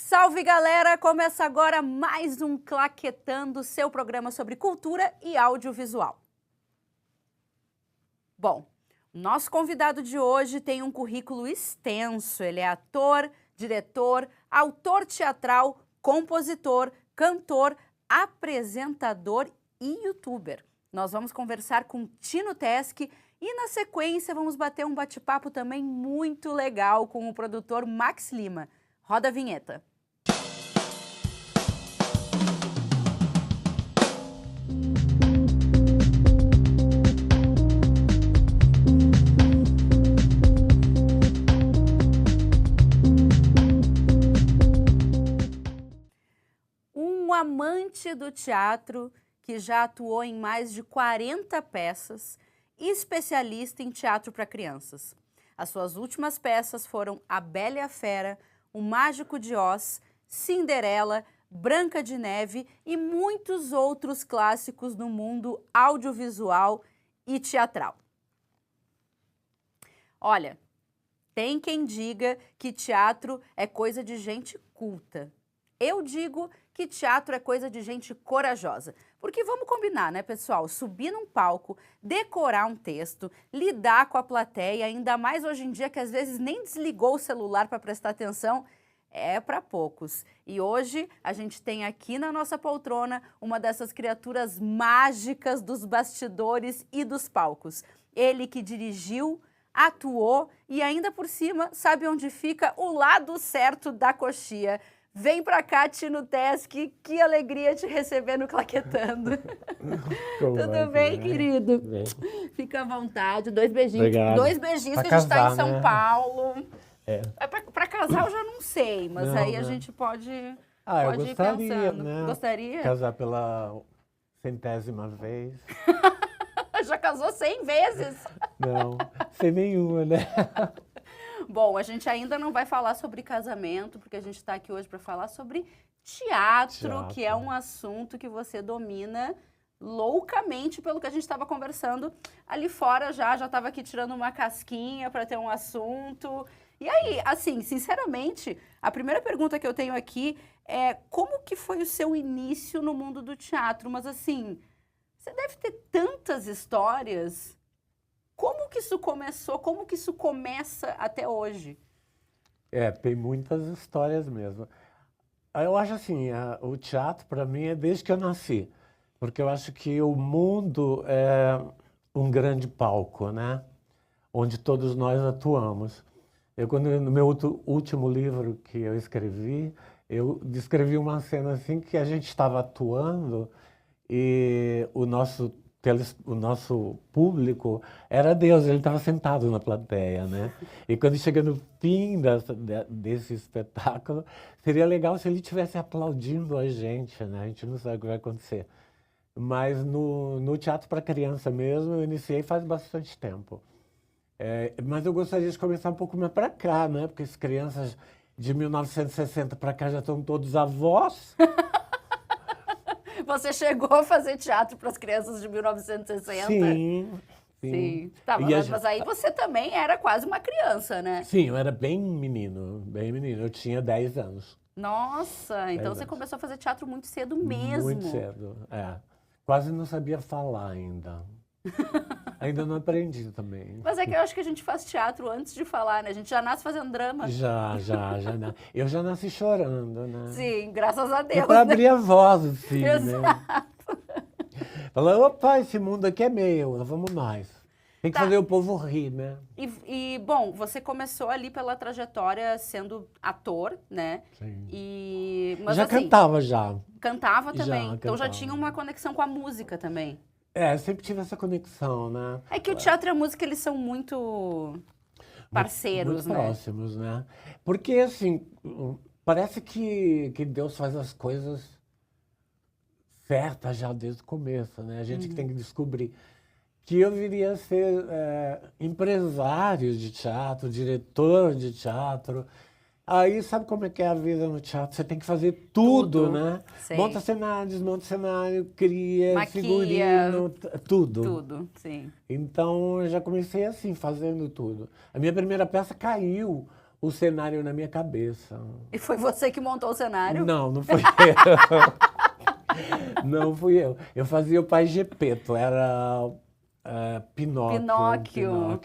Salve, galera! Começa agora mais um Claquetando, seu programa sobre cultura e audiovisual. Bom, nosso convidado de hoje tem um currículo extenso. Ele é ator, diretor, autor teatral, compositor, cantor, apresentador e youtuber. Nós vamos conversar com Tino Tesc e, na sequência, vamos bater um bate-papo também muito legal com o produtor Max Lima. Roda a vinheta. Um amante do teatro que já atuou em mais de 40 peças, especialista em teatro para crianças. As suas últimas peças foram A Bela e a Fera, O Mágico de Oz, Cinderela, Branca de Neve e muitos outros clássicos no mundo audiovisual e teatral. Olha, tem quem diga que teatro é coisa de gente culta. Eu digo que teatro é coisa de gente corajosa. Porque vamos combinar, né, pessoal? Subir num palco, decorar um texto, lidar com a plateia, ainda mais hoje em dia que às vezes nem desligou o celular para prestar atenção, é para poucos. E hoje a gente tem aqui na nossa poltrona uma dessas criaturas mágicas dos bastidores e dos palcos. Ele que dirigiu, atuou e ainda por cima sabe onde fica o lado certo da coxia. Vem pra cá, Tino Tesc, que alegria te receber no Claquetando. Tudo bem, querido? Bem. Fica à vontade, 2 beijinhos. Obrigado. 2 beijinhos Pra que a gente tá em casar, São né? Paulo. É. Pra casar eu já não sei, mas Não, aí a né? gente pode, Eu pode ir gostaria, pensando. né? Gostaria? Casar pela 100ª vez. Já casou 100 vezes. Não, sem nenhuma, né? Bom, a gente ainda não vai falar sobre casamento, porque a gente está aqui hoje para falar sobre teatro, que é um assunto que você domina loucamente, pelo que a gente estava conversando ali fora já estava aqui tirando uma casquinha para ter um assunto. E aí, assim, sinceramente, a primeira pergunta que eu tenho aqui é como que foi o seu início no mundo do teatro? Mas assim, você deve ter tantas histórias. Como que isso começou? Como que isso começa até hoje? Tem muitas histórias mesmo. Eu acho assim, o teatro para mim é desde que eu nasci. Porque eu acho que o mundo é um grande palco, né? Onde todos nós atuamos. No meu último livro que eu escrevi, eu descrevi uma cena assim que a gente estava atuando e o nosso público era Deus, ele estava sentado na plateia, né? E quando chega no fim desse espetáculo, seria legal se ele estivesse aplaudindo a gente, né? A gente não sabe o que vai acontecer. Mas no teatro para criança mesmo, eu iniciei faz bastante tempo. Mas eu gostaria de começar um pouco mais para cá, né? Porque as crianças de 1960 para cá já estão todos avós. Você chegou a fazer teatro para as crianças de 1960? Sim. Tá, mas aí você também era quase uma criança, né? Sim, eu era bem menino, bem menino. Eu tinha 10 anos. Nossa, então você começou a fazer teatro muito cedo mesmo. Muito cedo, Quase não sabia falar ainda. Ainda não aprendi também. Mas é que eu acho que a gente faz teatro antes de falar, né? A gente já nasce fazendo drama. Já. Eu já nasci chorando, né? Sim, graças a Deus. Para abrir a voz, assim, Exato. né? Falar, opa, esse mundo aqui é meu, vamos mais. Tem que fazer o povo rir, né? Bom, você começou ali pela trajetória sendo ator, né? Sim. Mas, já assim, cantava já. Cantava também. Já então já cantava. tinha uma conexão com a música também. Sempre tive essa conexão, né? É que o teatro e a música, eles são muito parceiros, muito né? próximos, né? Porque, assim, parece que Deus faz as coisas certas já desde o começo, né? A gente que tem que descobrir. Que eu viria a ser empresário de teatro, diretor de teatro. Aí, sabe como é que é a vida no teatro? Você tem que fazer tudo, né? Sei. Monta cenário, desmonta cenário, cria, Maquia, figurino, tudo. Tudo, sim. Então, eu já comecei assim, fazendo tudo. A minha primeira peça caiu. o cenário na minha cabeça. E foi você que montou o cenário? Não, não fui eu. Não fui eu. Eu fazia o Pai Gepeto, era Pinóquio. Pinóquio,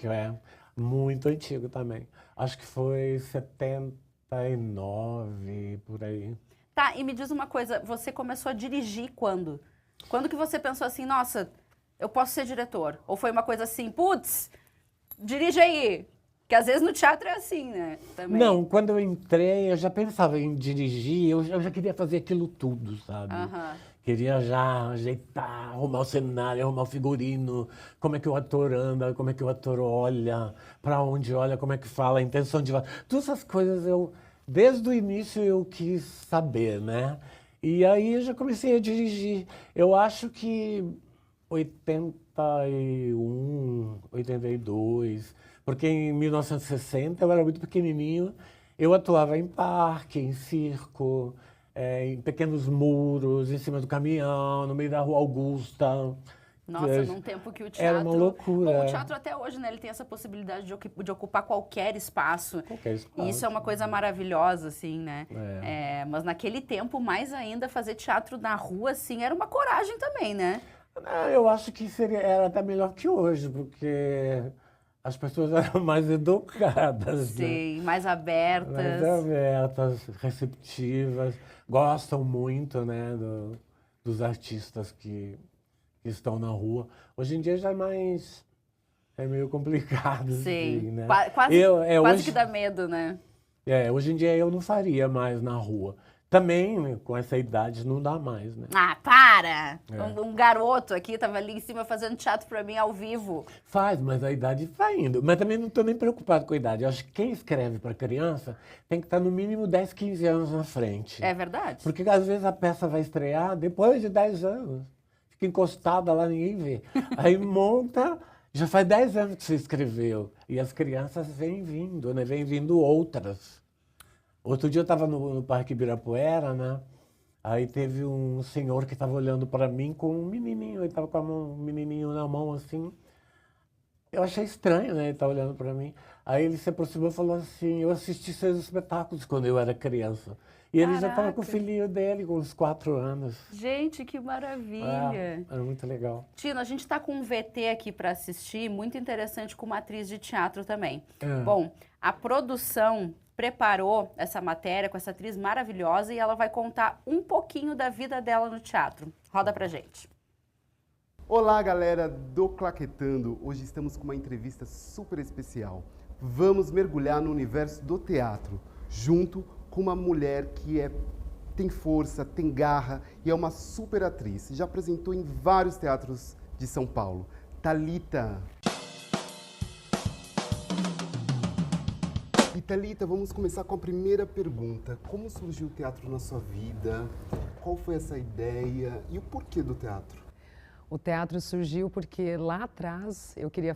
muito antigo também. Acho que foi 79, por aí. Tá, e me diz uma coisa, você começou a dirigir quando? Quando que você pensou assim, nossa, eu posso ser diretor? Ou foi uma coisa assim, putz, dirige aí? Que às vezes no teatro é assim, né? Também. Não, quando eu entrei, eu já pensava em dirigir, eu já queria fazer aquilo tudo, sabe? Queria já ajeitar, arrumar o cenário, arrumar o figurino, como é que o ator anda, como é que o ator olha, para onde olha, como é que fala, a intenção de falar. Todas essas coisas desde o início eu quis saber, né? E aí eu já comecei a dirigir. Eu acho que 81, 82, porque em 1960 eu era muito pequenininho, eu atuava em parque, em circo, em pequenos muros, em cima do caminhão, no meio da Rua Augusta. Nossa, num tempo que o teatro... Era uma loucura. Bom, o teatro até hoje, né, ele tem essa possibilidade de ocupar qualquer espaço. Qualquer espaço. E isso é uma coisa maravilhosa, assim, né? Mas naquele tempo, mais ainda, fazer teatro na rua, assim, era uma coragem também, né? Eu acho que era até melhor que hoje, porque as pessoas eram mais educadas. Sim, né? mais abertas. Mais abertas, receptivas, gostam muito, né, dos artistas que estão na rua. Hoje em dia já é meio complicado. Sim, assim, né? quase hoje, que dá medo, né? Hoje em dia eu não faria mais na rua. Também, né, com essa idade, não dá mais, né? Ah, para! Um garoto aqui tava ali em cima fazendo teatro pra mim ao vivo. Faz, mas a idade vai indo. Mas também não estou nem preocupado com a idade. Eu acho que quem escreve para criança tem que estar no mínimo 10, 15 anos na frente. É verdade? Porque às vezes a peça vai estrear depois de 10 anos. Fica encostada lá, ninguém vê. Aí monta, já faz 10 anos que você escreveu. E as crianças vêm vindo, né? Vêm vindo outras. Outro dia eu estava no Parque Ibirapuera, né? Aí teve um senhor que estava olhando para mim com um menininho. Ele estava com um menininho na mão, assim. Eu achei estranho, né? Ele estar olhando para mim. Aí ele se aproximou e falou assim, eu assisti seus espetáculos quando eu era criança. E ele já estava com o filhinho dele, com uns 4 anos. Gente, que maravilha! Era muito legal. Tino, a gente está com um VT aqui para assistir, muito interessante, com uma atriz de teatro também. Bom, a produção preparou essa matéria com essa atriz maravilhosa e ela vai contar um pouquinho da vida dela no teatro. Roda pra gente. Olá, galera do Claquetando. Hoje estamos com uma entrevista super especial. Vamos mergulhar no universo do teatro, junto com uma mulher que tem força, tem garra e é uma super atriz. Já apresentou em vários teatros de São Paulo. Thalita. E Thalita, vamos começar com a primeira pergunta. Como surgiu o teatro na sua vida? Qual foi essa ideia e o porquê do teatro? O teatro surgiu porque lá atrás eu queria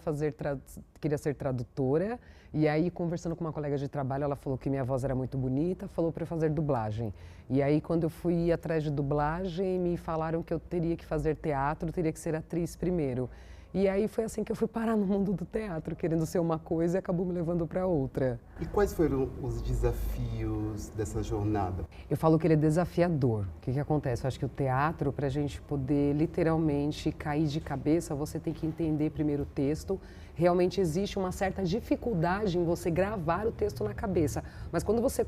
ser tradutora e aí conversando com uma colega de trabalho ela falou que minha voz era muito bonita, falou para eu fazer dublagem. E aí quando eu fui atrás de dublagem me falaram que eu teria que fazer teatro, teria que ser atriz primeiro. E aí foi assim que eu fui parar no mundo do teatro, querendo ser uma coisa e acabou me levando para outra. E quais foram os desafios dessa jornada? Eu falo que ele é desafiador. O que acontece? Eu acho que o teatro, para a gente poder literalmente cair de cabeça, você tem que entender primeiro o texto. Realmente existe uma certa dificuldade em você gravar o texto na cabeça. Mas quando você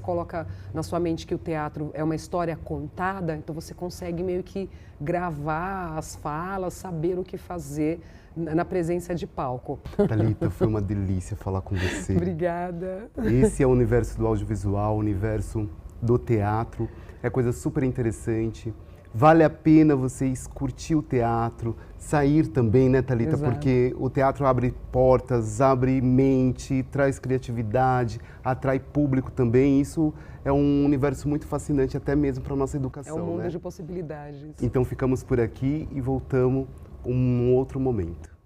coloca na sua mente que o teatro é uma história contada, então você consegue meio que gravar as falas, saber o que fazer na presença de palco. Thalita, foi uma delícia falar com você. Obrigada. Esse é o universo do audiovisual, o universo do teatro. É coisa super interessante. Vale a pena vocês curtir o teatro, sair também, né, Thalita? Exato. Porque o teatro abre portas, abre mente, traz criatividade, atrai público também. Isso é um universo muito fascinante, até mesmo para a nossa educação, É um mundo né? de possibilidades. Então ficamos por aqui e voltamos um outro momento.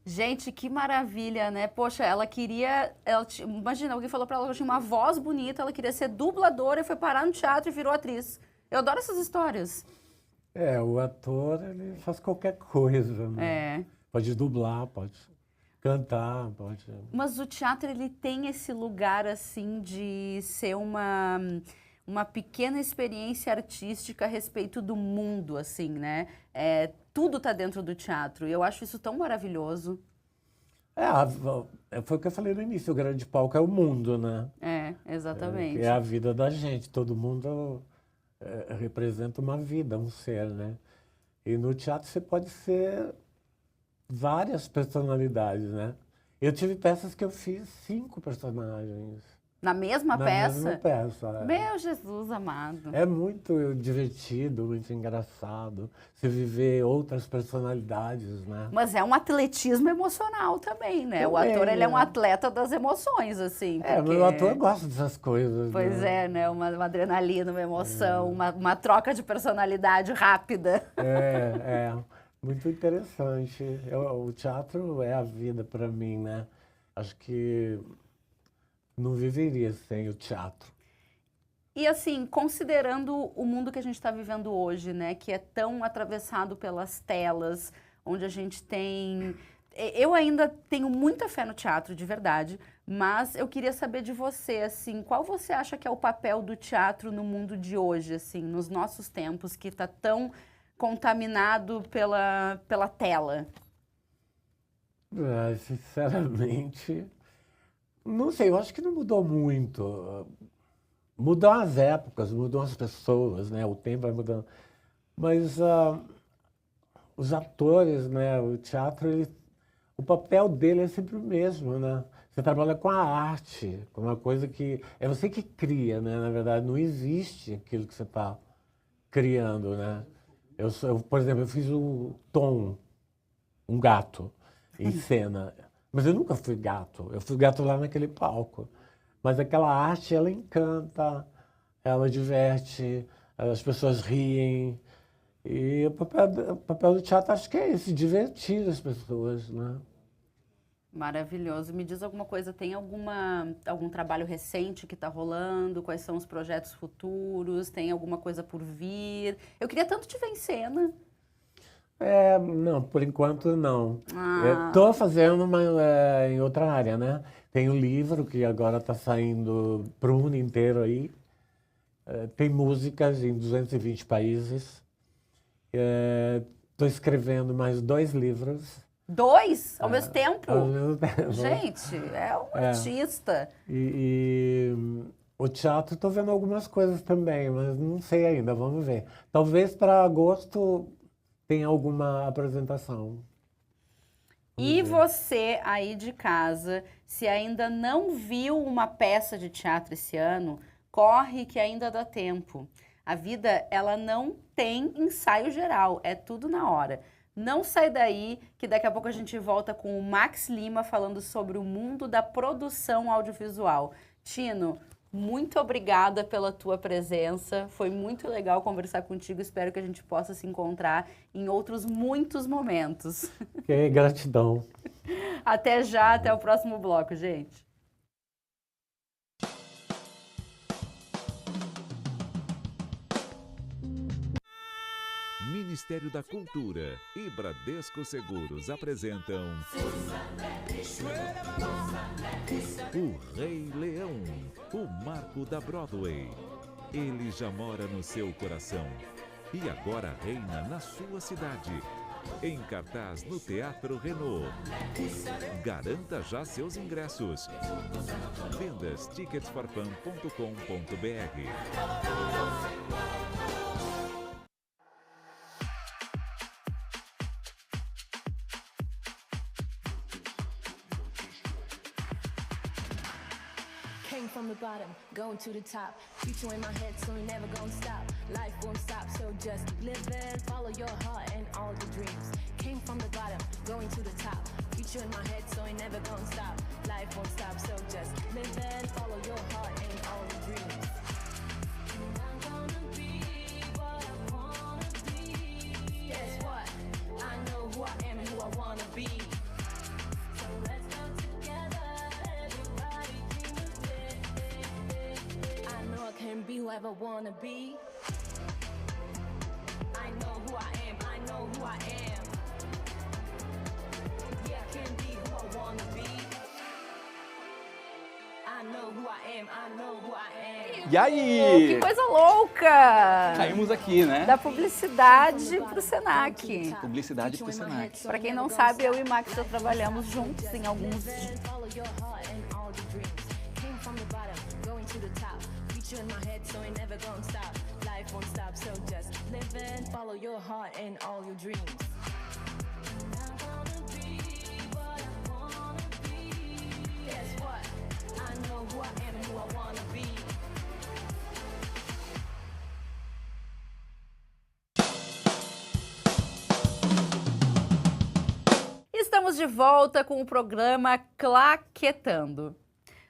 Gente, que maravilha, né? Poxa, imagina, alguém falou pra ela que ela tinha uma voz bonita, ela queria ser dubladora e foi parar no teatro e virou atriz. Eu adoro essas histórias. O ator, ele faz qualquer coisa, né? Pode dublar, pode... Cantar, pode. Mas o teatro, ele tem esse lugar, assim, de ser uma pequena experiência artística a respeito do mundo, assim, né? Tudo tá dentro do teatro, e eu acho isso tão maravilhoso. Foi o que eu falei no início, o grande palco é o mundo, né? Exatamente. É a vida da gente, todo mundo representa uma vida, um ser, né? E no teatro você pode ser várias personalidades, né? Eu tive peças que eu fiz 5 personagens. Na mesma peça? Na mesma peça. Meu Jesus amado. É muito divertido, muito engraçado. Você viver outras personalidades, né? Mas é um atletismo emocional também, né? O Também, ator, ele é um né? atleta das emoções, assim. Mas porque- o ator gosta dessas coisas, Pois né? é, né? Uma adrenalina, uma emoção, uma troca de personalidade rápida. Muito interessante. O teatro é a vida para mim, né? Acho que não viveria sem o teatro. E assim, considerando o mundo que a gente está vivendo hoje, né? Que é tão atravessado pelas telas, onde a gente tem... Eu ainda tenho muita fé no teatro, de verdade, mas eu queria saber de você, assim, qual você acha que é o papel do teatro no mundo de hoje, assim, nos nossos tempos, que está tão contaminado pela tela? Sinceramente, não sei, eu acho que não mudou muito. Mudou as épocas, mudou as pessoas, né? O tempo vai mudando. Mas os atores, né? O teatro, o papel dele é sempre o mesmo, né? Você trabalha com a arte, com uma coisa que... É você que cria, né? Na verdade, não existe aquilo que você está criando, né? Por exemplo, eu fiz o Tom, um gato, em cena. Mas eu nunca fui gato. Eu fui gato lá naquele palco. Mas aquela arte, ela encanta, ela diverte, as pessoas riem. E o papel do teatro, acho que é esse, divertir as pessoas, né? Maravilhoso. Me diz alguma coisa, tem algum trabalho recente que está rolando? Quais são os projetos futuros? Tem alguma coisa por vir? Eu queria tanto te ver em cena. Não, por enquanto não. Ah. Estou fazendo em outra área, né? Tem um livro que agora está saindo para o mundo inteiro aí. Tem músicas em 220 países. Estou escrevendo mais 2 livros. 2 ao mesmo tempo? Ao mesmo tempo. Gente, é um artista. E o teatro, estou vendo algumas coisas também, mas não sei ainda, vamos ver. Talvez para agosto tenha alguma apresentação. E você aí de casa, se ainda não viu uma peça de teatro esse ano, corre que ainda dá tempo. A vida, ela não tem ensaio geral, é tudo na hora. Não sai daí, que daqui a pouco a gente volta com o Max Lima falando sobre o mundo da produção audiovisual. Tino, muito obrigada pela tua presença, foi muito legal conversar contigo, espero que a gente possa se encontrar em outros muitos momentos. Gratidão. Até já, até o próximo bloco, gente. Ministério da Cultura e Bradesco Seguros apresentam O Rei Leão, o marco da Broadway. Ele já mora no seu coração e agora reina na sua cidade. Em cartaz no Teatro Renault. Garanta já seus ingressos. Vendas ticketsforfun.com.br. Came from the bottom, going to the top. Future in my head, so it never gonna stop. Life won't stop, so just live it. Follow your heart and all the dreams. Came from the bottom, going to the top. Future in my head, so it never gonna stop. Life won't stop, so just live it. Follow your heart and all the dreams. And I'm gonna be what I wanna be. Guess what? I know who I am and who I wanna be. So let's go together, everybody dream of it. I know I can be whoever I wanna be. I know who I am, I know who I am. Yeah, I can be who I wanna E aí? Que coisa louca! Caímos aqui, né? Da publicidade pro Senac. Publicidade pro Senac. Pra quem não sabe, eu e Max já trabalhamos juntos em alguns... Estamos de volta com o programa Claquetando.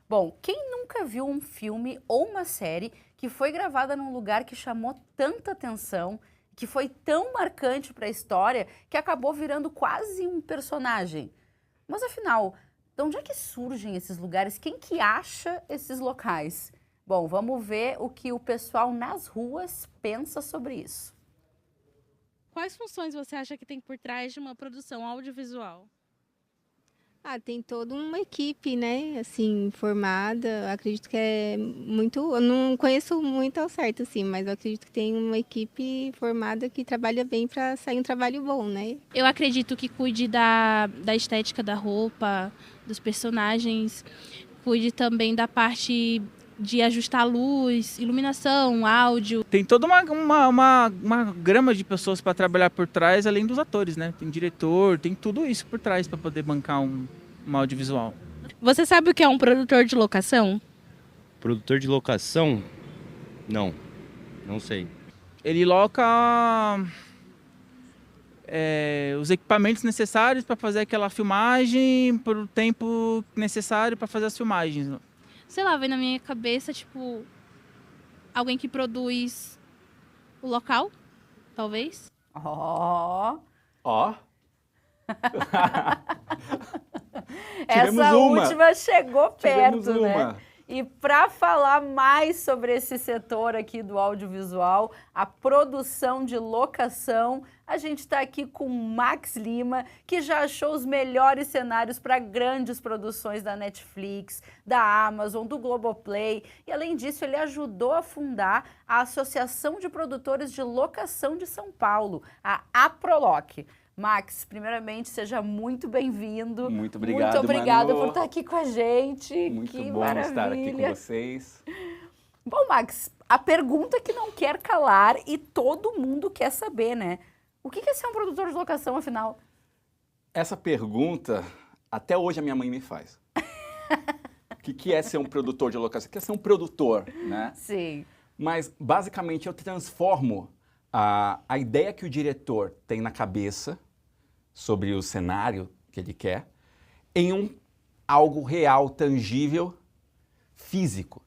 Bom, quem nunca viu um filme ou uma série que foi gravada num lugar que chamou tanta atenção, que foi tão marcante para a história, que acabou virando quase um personagem? Mas afinal, de onde é que surgem esses lugares? Quem que acha esses locais? Bom, vamos ver o que o pessoal nas ruas pensa sobre isso. Quais funções você acha que tem por trás de uma produção audiovisual? Tem toda uma equipe, né, assim, formada. Acredito que é muito, eu não conheço muito ao certo, assim, mas eu acredito que tem uma equipe formada que trabalha bem para sair um trabalho bom, né? Eu acredito que cuide da estética da roupa, dos personagens, cuide também da parte de ajustar a luz, iluminação, áudio. Tem toda uma grama de pessoas para trabalhar por trás, além dos atores, né? Tem diretor, tem tudo isso por trás para poder bancar um audiovisual. Você sabe o que é um produtor de locação? Produtor de locação? Não sei. Ele loca os equipamentos necessários para fazer aquela filmagem por o tempo necessário para fazer as filmagens. Sei lá, vem na minha cabeça, tipo, alguém que produz o local, talvez. Ó. Tivemos Essa uma. última chegou perto, Tivemos né? uma. E para falar mais sobre esse setor aqui do audiovisual, a produção de locação, a gente está aqui com Max Lima, que já achou os melhores cenários para grandes produções da Netflix, da Amazon, do Globoplay. E além disso, ele ajudou a fundar a Associação de Produtores de Locação de São Paulo, a APROLOC. Max, primeiramente, seja muito bem-vindo. Muito obrigado, Muito obrigada Manu. por estar aqui com a gente. Muito Que bom maravilha. estar aqui com vocês. Bom, Max, a pergunta que não quer calar e todo mundo quer saber, né? O que é ser um produtor de locação, afinal? Essa pergunta, até hoje a minha mãe me faz. O que é ser um produtor de locação? O que é ser um produtor, né? Sim. Mas, basicamente, eu transformo a ideia que o diretor tem na cabeça sobre o cenário que ele quer em algo real, tangível, físico.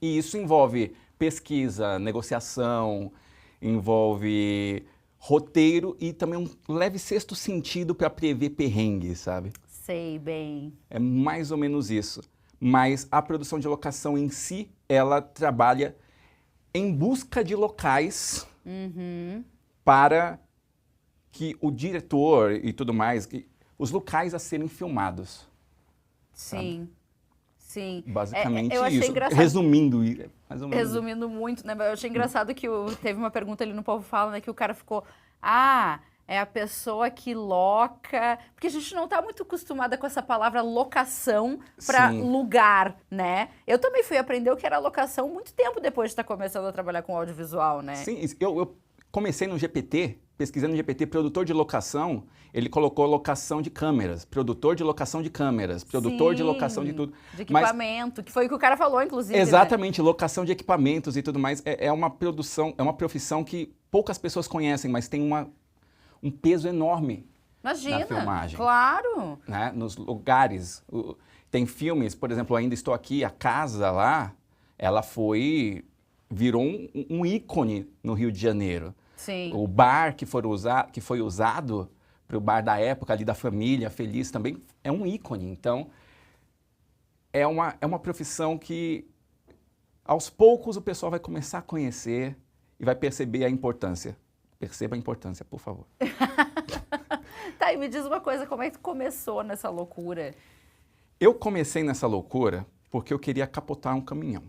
E isso envolve pesquisa, negociação, envolve roteiro e também um leve sexto sentido para prever perrengue, sabe? Sei bem. É mais ou menos isso. Mas a produção de locação em si, ela trabalha em busca de locais para que o diretor e tudo mais, os locais a serem filmados. Sim. Sim. Basicamente eu achei isso. engraçado. Resumindo, mais ou menos isso. Resumindo muito, né? Eu achei engraçado que teve uma pergunta ali no Povo Fala, né? Que o cara ficou, é a pessoa que loca... Porque a gente não está muito acostumada com essa palavra locação para Sim. lugar, né? Eu também fui aprender o que era locação muito tempo depois de estar começando a trabalhar com audiovisual, né? Sim, eu comecei no GPT, pesquisando no GPT, produtor de locação, ele colocou locação de câmeras, produtor de locação de câmeras, produtor de locação de tudo. De equipamento, que foi o que o cara falou, inclusive. Exatamente, né? Locação de equipamentos e tudo mais. É uma produção, é uma profissão que poucas pessoas conhecem, mas tem um peso enorme. Imagina, na filmagem. Claro. Né? Nos lugares. Tem filmes, por exemplo, Ainda Estou Aqui, a casa lá, ela virou um ícone no Rio de Janeiro. Sim. O bar que foi usado para o bar da época ali da família Feliz também é um ícone. Então, é uma profissão que aos poucos o pessoal vai começar a conhecer e vai perceber a importância. Perceba a importância, por favor. Tá, e me diz uma coisa, como é que tu começou nessa loucura? Eu comecei nessa loucura porque eu queria capotar um caminhão.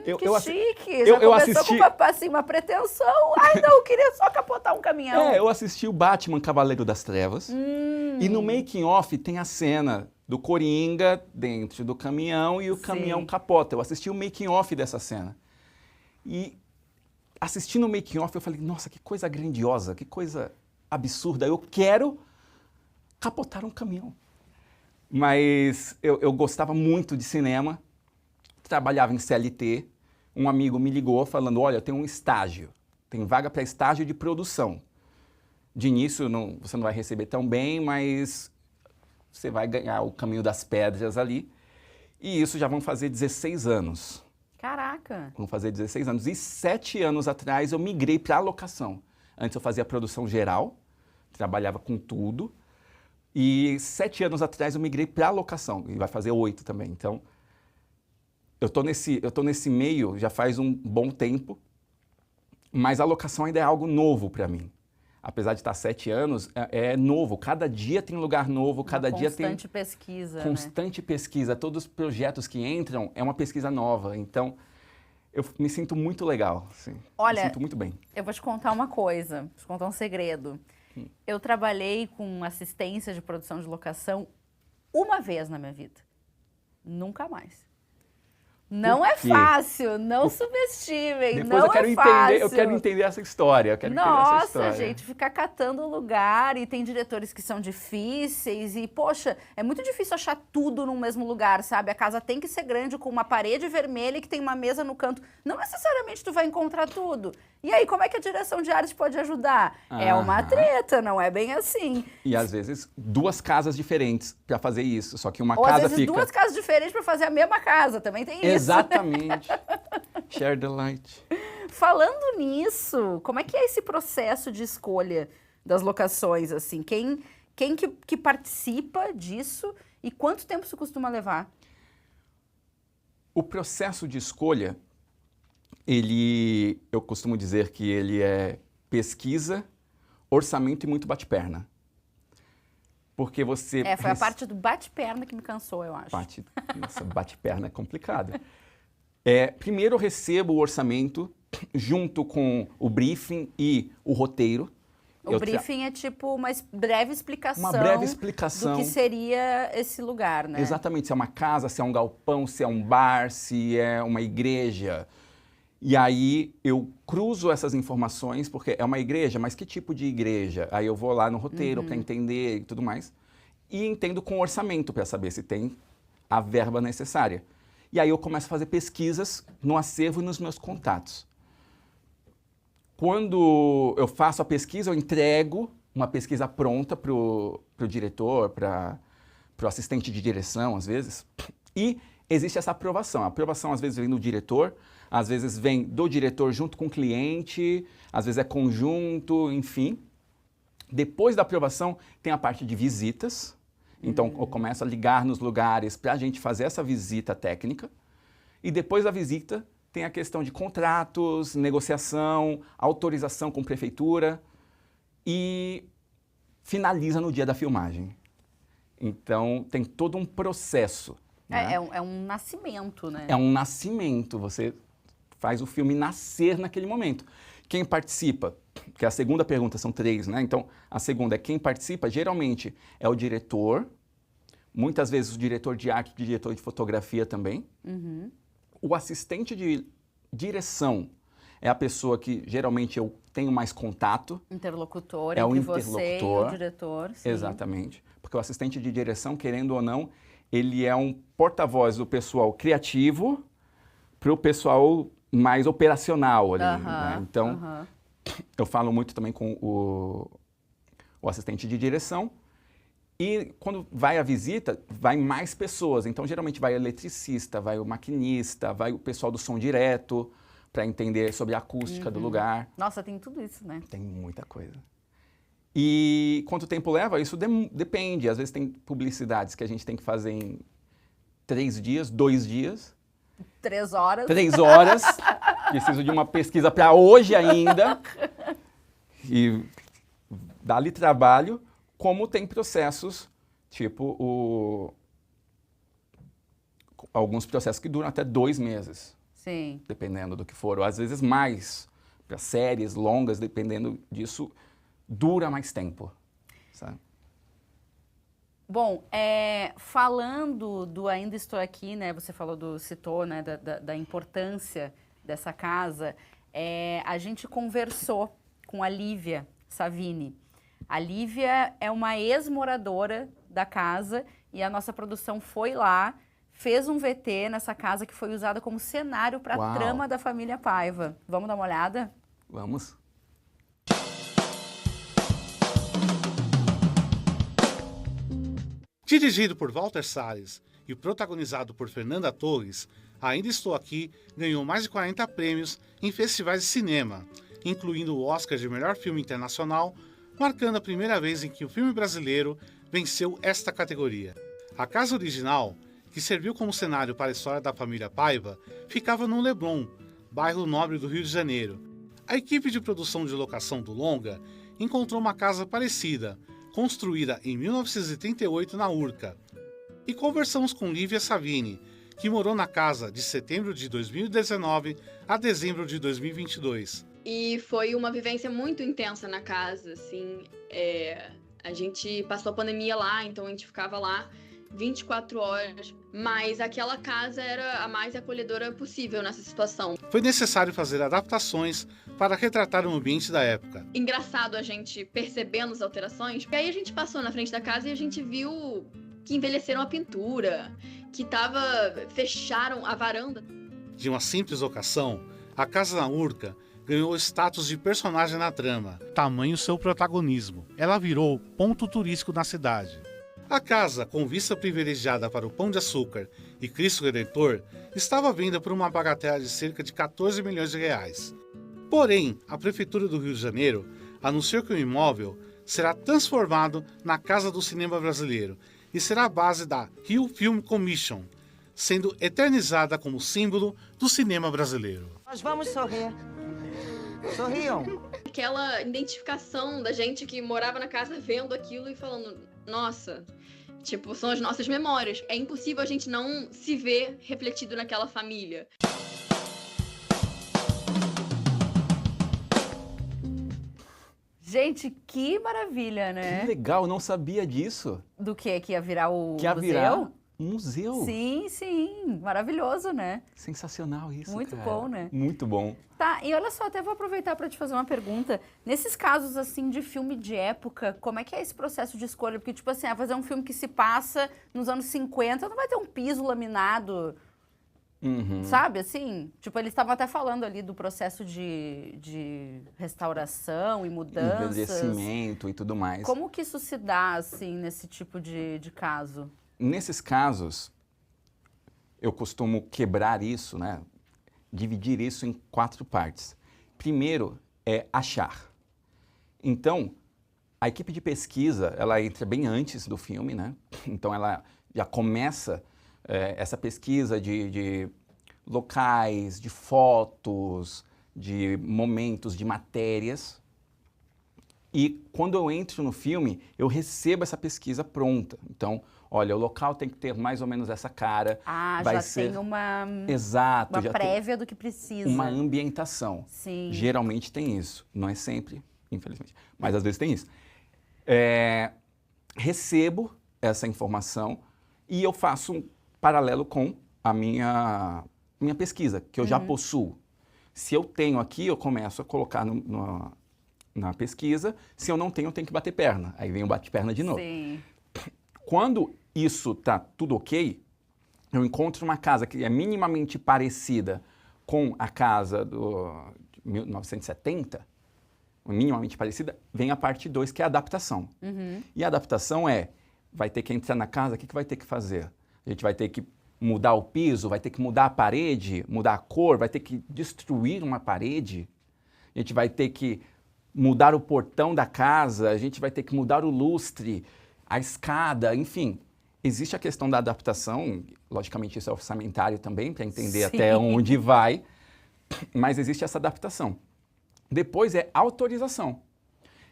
Que chique! eu Já começou assisti- com uma pretensão. Ai, não, eu queria só capotar um caminhão. Eu assisti o Batman Cavaleiro das Trevas. E no making off tem a cena do Coringa dentro do caminhão e o caminhão capota. Eu assisti o making off dessa cena. E assistindo o making off eu falei, nossa, que coisa grandiosa, que coisa absurda. Eu quero capotar um caminhão. Mas eu gostava muito de cinema, trabalhava em CLT. Um amigo me ligou falando, olha, tem um estágio, tem vaga para estágio de produção. De início você não vai receber tão bem, mas você vai ganhar o caminho das pedras ali. E isso já vão fazer 16 anos. Caraca! Vão fazer 16 anos. E 7 anos atrás eu migrei para a locação. Antes eu fazia produção geral, trabalhava com tudo. E 7 anos atrás eu migrei para a locação. E vai fazer 8 também. Então, eu tô nesse meio já faz um bom tempo. Mas a locação ainda é algo novo para mim. Apesar de estar 7 anos, é novo. Cada dia tem lugar novo, cada dia tem... Constante pesquisa, Constante pesquisa. Todos os projetos que entram é uma pesquisa nova. Então, eu me sinto muito legal. Assim. Olha, me sinto muito bem. Eu vou te contar uma coisa, vou te contar um segredo. Eu trabalhei com assistência de produção de locação uma vez na minha vida. Nunca mais. Não é fácil, não subestimem, Depois não eu quero é entender, fácil. eu quero entender essa história. Nossa, gente, ficar catando lugar e tem diretores que são difíceis e, poxa, é muito difícil achar tudo no mesmo lugar, sabe? A casa tem que ser grande, com uma parede vermelha e que tem uma mesa no canto. Não necessariamente tu vai encontrar tudo. E aí, como é que a direção de arte pode ajudar? É uma treta, não é bem assim. E às vezes 2 casas diferentes para fazer isso, só que uma Ou casa às vezes fica... 2 casas diferentes para fazer a mesma casa, também tem isso. Exatamente. Share the light. Falando nisso, como é que é esse processo de escolha das locações, assim? Quem que participa disso e quanto tempo isso costuma levar? O processo de escolha, eu costumo dizer que ele é pesquisa, orçamento e muito bate-perna. Porque você... Foi a parte do bate-perna que me cansou, eu acho. Nossa, bate-perna é complicado. Primeiro eu recebo o orçamento junto com o briefing e o roteiro. O briefing é tipo uma breve explicação do que seria esse lugar, né? Exatamente, se é uma casa, se é um galpão, se é um bar, se é uma igreja. E aí eu cruzo essas informações, porque é uma igreja, mas que tipo de igreja? Aí eu vou lá no roteiro para entender e tudo mais. E entendo com orçamento para saber se tem a verba necessária. E aí eu começo a fazer pesquisas no acervo e nos meus contatos. Quando eu faço a pesquisa, eu entrego uma pesquisa pronta para o diretor, para o assistente de direção, às vezes. E existe essa aprovação. A aprovação, às vezes, vem do diretor, às vezes vem do diretor junto com o cliente, às vezes é conjunto, enfim. Depois da aprovação, tem a parte de visitas. Então, eu começo a ligar nos lugares para a gente fazer essa visita técnica. E depois da visita, tem a questão de contratos, negociação, autorização com prefeitura e finaliza no dia da filmagem. Então, tem todo um processo. Né? É um nascimento, né? É um nascimento. Você faz o filme nascer naquele momento. Quem participa, que a segunda pergunta são 3, né? Então, a segunda é quem participa, geralmente é o diretor, muitas vezes o diretor de arte e o diretor de fotografia também. O assistente de direção é a pessoa que geralmente eu tenho mais contato. Interlocutor é entre o você e o diretor. Sim. Exatamente. Porque o assistente de direção, querendo ou não, ele é um porta-voz do pessoal criativo para o pessoal mais operacional ali. Né? Então, eu falo muito também com o assistente de direção. E quando vai a visita, vai mais pessoas. Então, geralmente vai o eletricista, vai o maquinista, vai o pessoal do som direto, para entender sobre a acústica do lugar. Nossa, tem tudo isso, né? Tem muita coisa. E quanto tempo leva? Isso depende. Às vezes tem publicidades que a gente tem que fazer em 3 dias, 2 dias. 3 horas. 3 horas. Preciso de uma pesquisa para hoje ainda. E dá-lhe trabalho. Como tem processos, tipo alguns processos que duram até 2 meses, Sim. dependendo do que for, ou às vezes mais, para séries longas, dependendo disso, dura mais tempo, sabe? Bom, falando do Ainda Estou Aqui, né? Você citou, né, da importância dessa casa. A gente conversou com a Lívia Savini. A Lívia é uma ex-moradora da casa e a nossa produção foi lá, fez um VT nessa casa que foi usada como cenário para a trama da família Paiva. Vamos dar uma olhada? Vamos. Dirigido por Walter Salles e protagonizado por Fernanda Torres, Ainda Estou Aqui ganhou mais de 40 prêmios em festivais de cinema, incluindo o Oscar de Melhor Filme Internacional, marcando a primeira vez em que o filme brasileiro venceu esta categoria. A casa original, que serviu como cenário para a história da família Paiva, ficava no Leblon, bairro nobre do Rio de Janeiro. A equipe de produção de locação do longa encontrou uma casa parecida, construída em 1938 na Urca. E conversamos com Lívia Savini, que morou na casa de setembro de 2019 a dezembro de 2022. E foi uma vivência muito intensa na casa, assim. A gente passou a pandemia lá, então a gente ficava lá 24 horas, mas aquela casa era a mais acolhedora possível nessa situação. Foi necessário fazer adaptações para retratar o ambiente da época. Engraçado a gente percebendo as alterações, porque aí a gente passou na frente da casa e a gente viu que envelheceram a pintura, que fecharam a varanda. De uma simples locação, a casa na Urca ganhou o status de personagem na trama, tamanho seu protagonismo. Ela virou ponto turístico na cidade. A casa, com vista privilegiada para o Pão de Açúcar e Cristo Redentor, estava à venda por uma bagatela de cerca de 14 milhões de reais. Porém, a Prefeitura do Rio de Janeiro anunciou que o imóvel será transformado na Casa do Cinema Brasileiro e será a base da Rio Film Commission, sendo eternizada como símbolo do cinema brasileiro. Nós vamos sorrir. Sorriam. Aquela identificação da gente que morava na casa vendo aquilo e falando, nossa, tipo, são as nossas memórias. É impossível a gente não se ver refletido naquela família. Gente, que maravilha, né? Que legal, eu não sabia disso. Do que ia virar o Que ia museu? virar um museu. Sim, sim. Maravilhoso, né? Sensacional isso, Muito cara. bom, né? Muito bom. Tá, e olha só, até vou aproveitar para te fazer uma pergunta. Nesses casos, assim, de filme de época, como é que é esse processo de escolha? Porque, tipo assim, fazer um filme que se passa nos anos 50, não vai ter um piso laminado, sabe, assim? Tipo, eles estavam até falando ali do processo de restauração e mudanças. Envelhecimento e tudo mais. Como que isso se dá, assim, nesse tipo de caso? Nesses casos, eu costumo quebrar isso, né? Dividir isso em 4 partes. Primeiro é achar. Então, a equipe de pesquisa, ela entra bem antes do filme, né? Então, ela já começa essa pesquisa de locais, de fotos, de momentos, de matérias. E quando eu entro no filme, eu recebo essa pesquisa pronta. Então, olha, o local tem que ter mais ou menos essa cara. Ah, vai já ser... tem uma, Exato, uma já prévia do que precisa. uma ambientação. Sim. Geralmente tem isso. Não é sempre, infelizmente, mas às vezes tem isso. Recebo essa informação e eu faço um paralelo com a minha pesquisa, que eu já possuo. Se eu tenho aqui, eu começo a colocar na pesquisa. Se eu não tenho, eu tenho que bater perna. Aí vem o bate-perna de novo. Sim. Quando isso tá tudo ok, eu encontro uma casa que é minimamente parecida com a casa de 1970, minimamente parecida, vem a parte 2, que é a adaptação. E a adaptação vai ter que entrar na casa, o que vai ter que fazer? A gente vai ter que mudar o piso, vai ter que mudar a parede, mudar a cor, vai ter que destruir uma parede, a gente vai ter que mudar o portão da casa, a gente vai ter que mudar o lustre, a escada, enfim. Existe a questão da adaptação, logicamente isso é orçamentário também, para entender até onde vai, mas existe essa adaptação. Depois é autorização.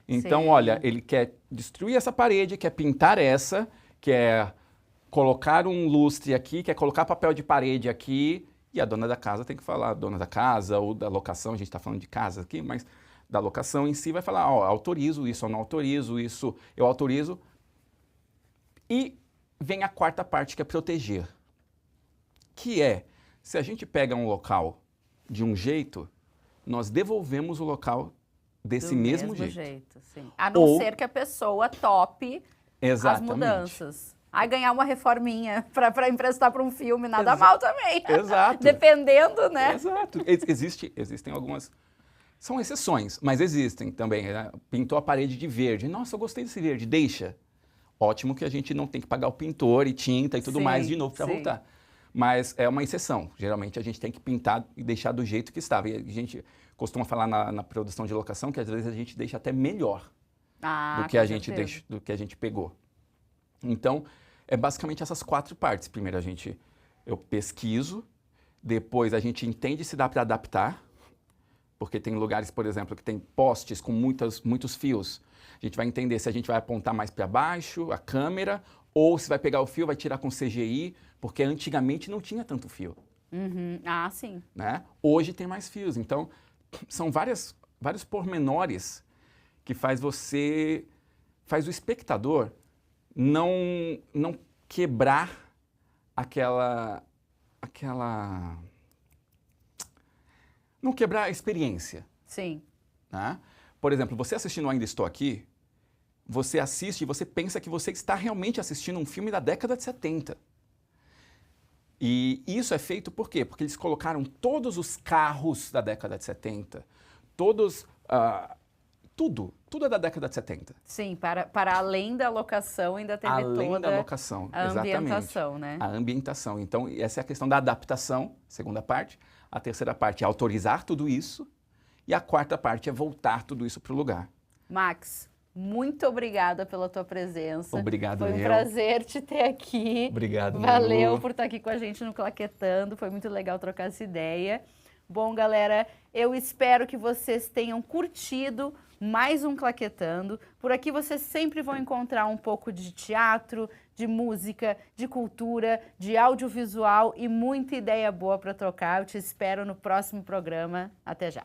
Então, olha, ele quer destruir essa parede, quer pintar essa, quer colocar um lustre aqui, quer colocar papel de parede aqui, e a dona da casa tem que falar, a dona da casa ou da locação, a gente está falando de casa aqui, mas da locação em si vai falar, ó, autorizo isso, eu não autorizo isso, eu autorizo. E vem a quarta parte, que é proteger. Que é, se a gente pega um local de um jeito, nós devolvemos o local desse mesmo jeito. Sim. A não ser que a pessoa tope as mudanças. Aí ganhar uma reforminha para emprestar para um filme, nada mal também. Exato. Dependendo, né? Exato. Existem algumas... São exceções, mas existem também. Né? Pintou a parede de verde. Nossa, eu gostei desse verde, deixa. Ótimo que a gente não tem que pagar o pintor e tinta e tudo mais de novo para voltar. Mas é uma exceção. Geralmente a gente tem que pintar e deixar do jeito que estava. E a gente costuma falar na produção de locação que às vezes a gente deixa até melhor do que a gente pegou. Então, é basicamente essas 4 partes. Primeiro eu pesquiso, depois a gente entende se dá para adaptar, porque tem lugares, por exemplo, que tem postes com muitos fios. A gente vai entender se a gente vai apontar mais para baixo, a câmera, ou se vai pegar o fio, vai tirar com CGI, porque antigamente não tinha tanto fio. Ah, sim. Né? Hoje tem mais fios. Então, são vários pormenores que faz o espectador não quebrar não quebrar a experiência. Sim. Né? Por exemplo, você assistindo Ainda Estou Aqui, você assiste e você pensa que você está realmente assistindo um filme da década de 70. E isso é feito por quê? Porque eles colocaram todos os carros da década de 70, tudo é da década de 70. Sim, para além da locação ainda teve toda da locação, a ambientação, né? A ambientação. Então, essa é a questão da adaptação, segunda parte. A terceira parte é autorizar tudo isso. E a quarta parte é voltar tudo isso para o lugar. Max, muito obrigada pela tua presença. Obrigado, Foi um prazer te ter aqui. Obrigado, Valeu Lulu. por estar aqui com a gente no Claquetando. Foi muito legal trocar essa ideia. Bom, galera, eu espero que vocês tenham curtido mais um Claquetando. Por aqui vocês sempre vão encontrar um pouco de teatro, de música, de cultura, de audiovisual e muita ideia boa para trocar. Eu te espero no próximo programa. Até já.